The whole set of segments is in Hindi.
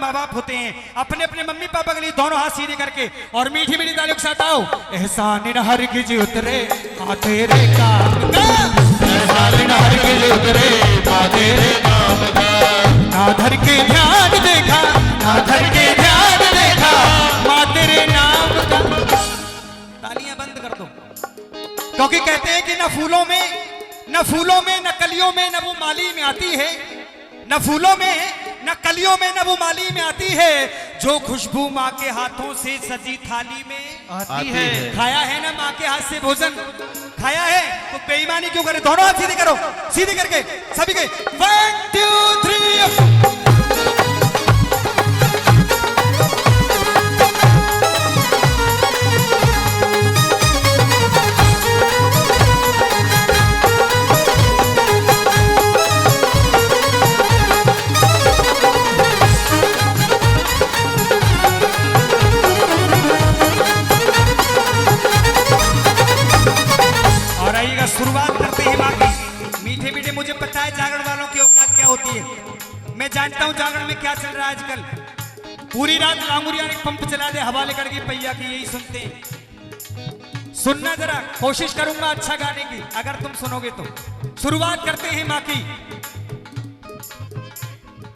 माँ बाप होते हैं, अपने अपने मम्मी पापा के लिए दोनों हाथ सीधे करके और मीठी मीठी तालियों के साथ आओ। एहसान न हरगिज उतरे आ तेरे काम का, एहसान न हरगिज उतरे आ तेरे काम का, ना धर के ध्यान देखा, ना धर के ध्यान देखा माँ तेरे नाम का। तालियां बंद कर दो, क्योंकि कहते हैं कि न फूलों में न कलियों में न वो माली में आती है, न फूलों में न कलियों में न वो माली में आती है, जो खुशबू माँ के हाथों से सजी थाली में आती है। खाया है ना माँ के हाथ से भोजन, खाया है तो बेईमानी क्यों करे? दोनों हाथ सीधे करो, सीधे करके सभी के 1 2 3। शुरुआत करते हैं माँ की। मीठे मीठे मुझे पता है जागरण वालों की औकात क्या होती है, मैं जानता हूँ जागरण में क्या चल रहा है आजकल। पूरी रात लांगुरिया ने पंप चला दे, हवा लेकर के पैया की, यही सुनते हैं। सुनना जरा, कोशिश करूंगा अच्छा गाने की अगर तुम सुनोगे तो। शुरुआत करते हैं माँ की।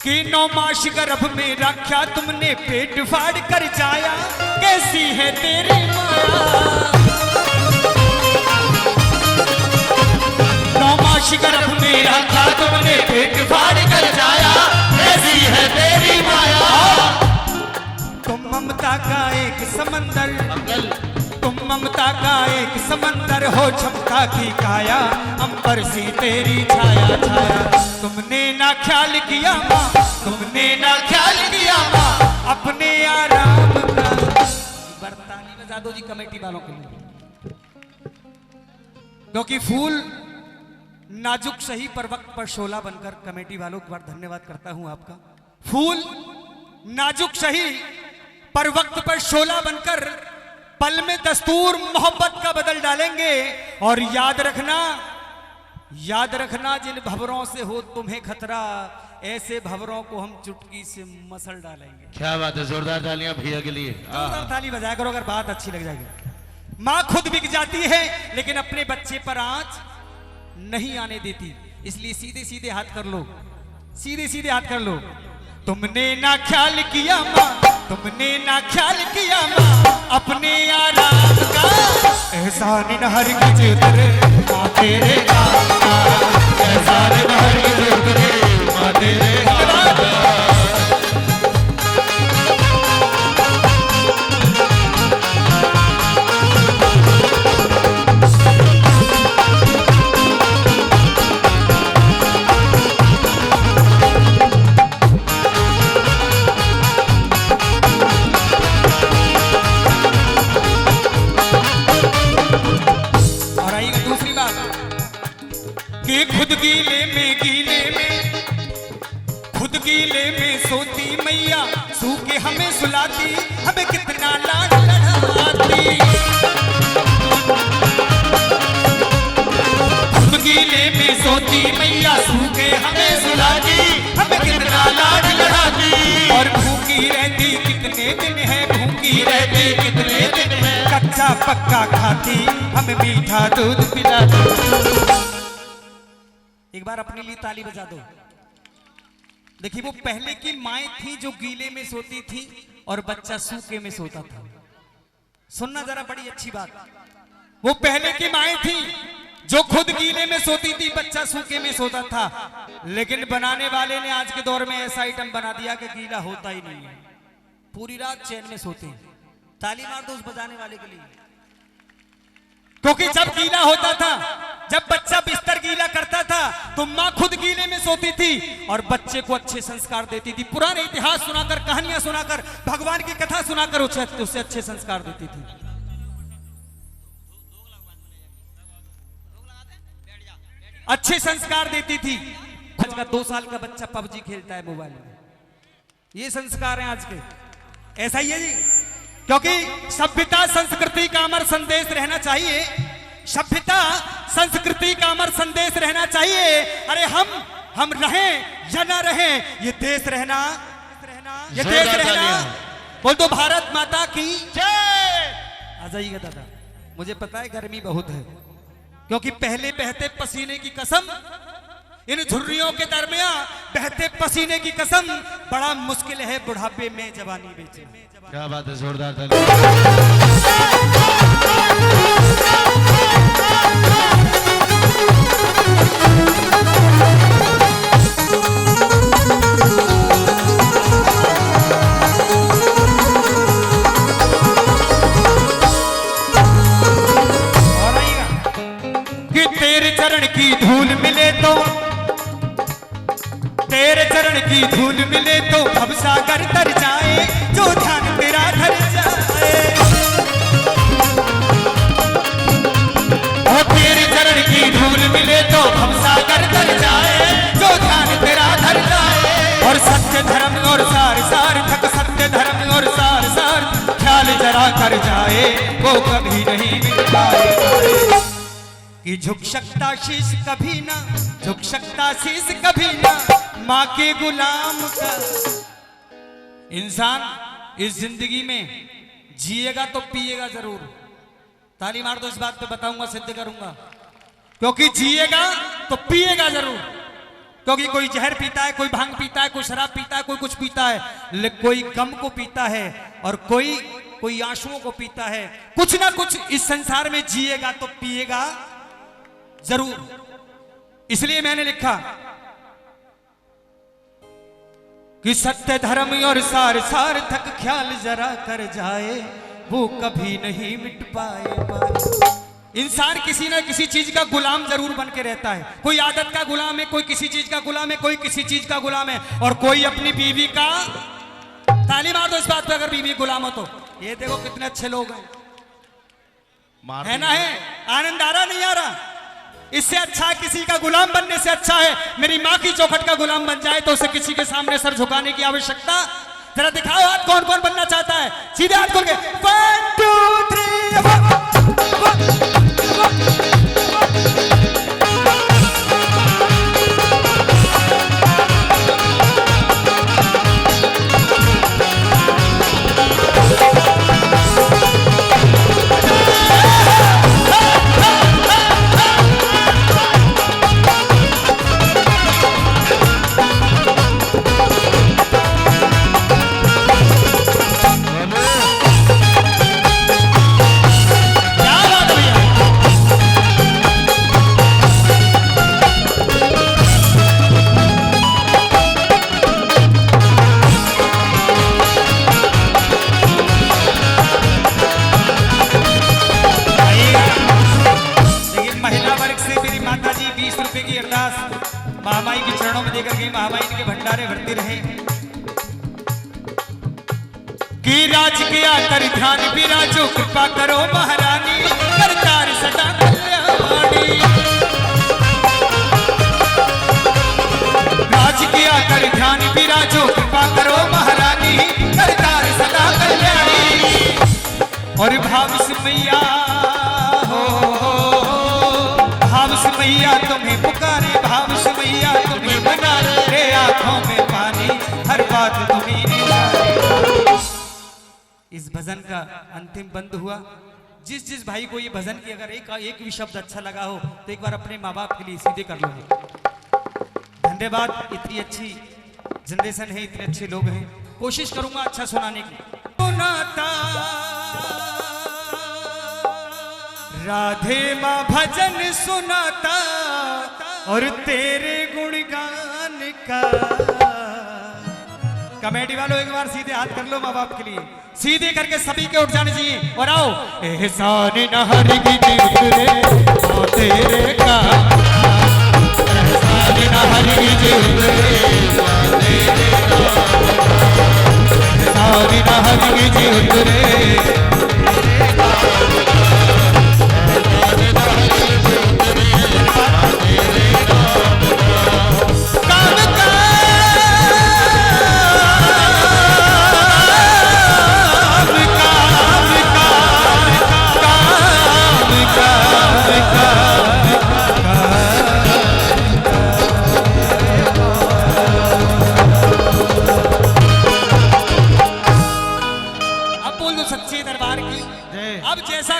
कि 9 मास गर्भ में रखा तुमने, पेट फाड़ कर जाया, कैसी है तेरी माया। 9 मास गर्भ में रखा तुमने, पेट फाड़ कर जाया, कैसी है तेरी माया। तुम ममता का एक समंदर, तुम ममता का एक समंदर हो, क्षमता की काया, अंबर सी तेरी छाया छाया। तुमने ना ख्याल किया माँ, तुमने ना ख्याल किया माँ अपने आराम का। बरतानी में जादो जी कमेटी वालों के लिए, क्योंकि फूल नाजुक सही पर वक्त पर शोला बनकर, कमेटी वालों को धन्यवाद करता हूं आपका। फूल नाजुक सही पर वक्त पर शोला बनकर पल में दस्तूर मोहब्बत का बदल डालेंगे। और याद रखना जिन भंवरों से हो तुम्हें खतरा, ऐसे भंवरों को हम चुटकी से मसल डालेंगे। क्या बात है, जोरदार तालियां भैया के लिए। जोरदार ताली बजाया करो अगर बात अच्छी लग जाएगी। माँ खुद बिक जाती है लेकिन अपने बच्चे पर आंच नहीं आने देती, इसलिए सीधे सीधे हाथ कर लो, सीधे सीधे हाथ कर लो। तुमने ना ख्याल किया माँ, तुमने ना ख्याल किया माँ अपने आराम का। एहसान न हरगिज उतरे माँ तेरे नाम का, एहसान न हरगिज उतरे माँ तेरे नाम का। कि खुद गीले में सोती मैया, सू के हमें सुलाती, हमें कितना लाड लड़ाती। खुद गीले में सोती मैया, सू के हमें सुलाती, हमें कितना लाड लड़ाती। और भूखी रहती कितने दिन है, भूखी रहती कितने दिन है, कच्चा पक्का खाती, हमें मीठा दूध पिलाती। एक बार अपने लिए ताली बजा दो। देखिए वो पहले की माएँ थी जो गीले में सोती थी और बच्चा सूखे में सोता था। सुनना जरा बड़ी अच्छी बात, वो पहले की माएँ थी जो खुद गीले में सोती थी, बच्चा सूखे में सोता था। लेकिन बनाने वाले ने आज के दौर में ऐसा आइटम बना दिया कि गीला होता ही नहीं है, पूरी रात चैन में सोते हैं। ताली मार दो उस बजाने वाले के लिए, क्योंकि जब गीला होता था, जब बच्चा बिस्तर गीला करता था तो माँ खुद गीले में सोती थी और बच्चे को अच्छे संस्कार देती थी। पुराने इतिहास सुनाकर, कहानियां सुनाकर, भगवान की कथा सुनाकर उसे अच्छे संस्कार देती थी। अच्छे संस्कार देती थी। आज का 2 साल का बच्चा पबजी खेलता है मोबाइल में, ये संस्कार हैं आज के। ऐसा ही है जी, क्योंकि सभ्यता संस्कृति का अमर संदेश रहना चाहिए। सभ्यता संस्कृति का अमर संदेश रहना चाहिए। अरे हम रहें या ना रहें, ये देश रहना ये देख जोरदार रहे हैं ना, तालियां। बोल दो भारत माता की जय। आ जाइएगा दादा, मुझे पता है गर्मी बहुत है, क्योंकि पहले बहते पसीने की कसम, इन झुर्रियों के दरमियान बहते पसीने की कसम, बड़ा मुश्किल है बुढ़ापे में जवानी बेचना। क्या बात है, जोरदार तालियां। और आइएगा कि तेरे चरण की धूल मिले तो, तेरे चरण की धूल मिले तो भवसागर तर जाए, जो ध्यान तेरा धर जाए। ओ तेरे चरण की धूल मिले तो भवसागर तर जाए, जो ध्यान तेरा धर जाए। और सत्य धर्म और सार सार्थक, सत्य धर्म और सार सार ख्याल जरा कर जाए, वो कभी नहीं मिल पाए। कि झुक सकता शीश कभी ना, झुक सकता शीश कभी ना माँ के गुलाम का। इंसान इस जिंदगी में जिएगा तो पिएगा जरूर। ताली मार दो, इस बात पे बताऊंगा, सिद्ध करूंगा। क्योंकि जिएगा तो पिएगा जरूर, क्योंकि कोई जहर पीता है, कोई भांग पीता है, कोई शराब पीता है, कोई कुछ पीता है, लेकिन कोई गम को पीता है और कोई आंसुओं को पीता है। कुछ ना कुछ इस संसार में जिएगा तो पिएगा जरूर। इसलिए मैंने लिखा कि सत्य धर्म और सार सार्थक ख्याल जरा कर जाए, वो कभी नहीं मिट पाए। इंसान किसी न किसी चीज का गुलाम जरूर बन के रहता है। कोई आदत का गुलाम है, कोई किसी चीज का गुलाम है, कोई किसी चीज का गुलाम है, और कोई अपनी बीवी का। ताली मार दो इस बात पे, अगर बीवी गुलाम हो तो। ये देखो कितने अच्छे लोग हैं, है ना? है आनंद आ रहा नहीं आ रहा? इससे अच्छा किसी का गुलाम बनने से अच्छा है मेरी माँ की चौखट का गुलाम बन जाए, तो उसे किसी के सामने सर झुकाने की आवश्यकता। जरा दिखाओ हाथ, कौन कौन बनना चाहता है? सीधे हाथ खोल के 1 2 3 महामाई के चरणों में देकर के महामाई के भंडारे भरती रहे। कि राज के आकर ध्यान विराजो, कृपा करो महारानी, करतार सदा कल्याणी। राज के आकर ध्यान विराजो, कृपा करो महारानी, करतार सदा कल्याणी। और भाव से मैया भाव से मैया तुम्हें पुकारे, भाव से मैया तुम्हें बनारे, आंखों में पानी, हर बात तुम्हें निरारे। इस भजन का अंतिम बंद हुआ। जिस भाई को ये भजन की अगर एक भी शब्द अच्छा लगा हो तो एक बार अपने माँ बाप के लिए सीधे कर लो। धन्यवाद, इतनी अच्छी जनरेशन है, इतने अच्छे लोग हैं। कोशिश करूंगा अच्छा सुनाने की। सुनाता राधे माँ भजन सुनाता और तेरे गुणगान का। कमेटी वालों एक बार सीधे हाथ कर लो माँ बाप के लिए, सीधे करके सभी के उठ जाने चाहिए। और आओ एहसान न हर की उतरे तेरे का, एहसान न हर की उतरे तेरे का, एहसान न हर की उतरे बोल दो सच्चे दरबार की। जय। अब जैसा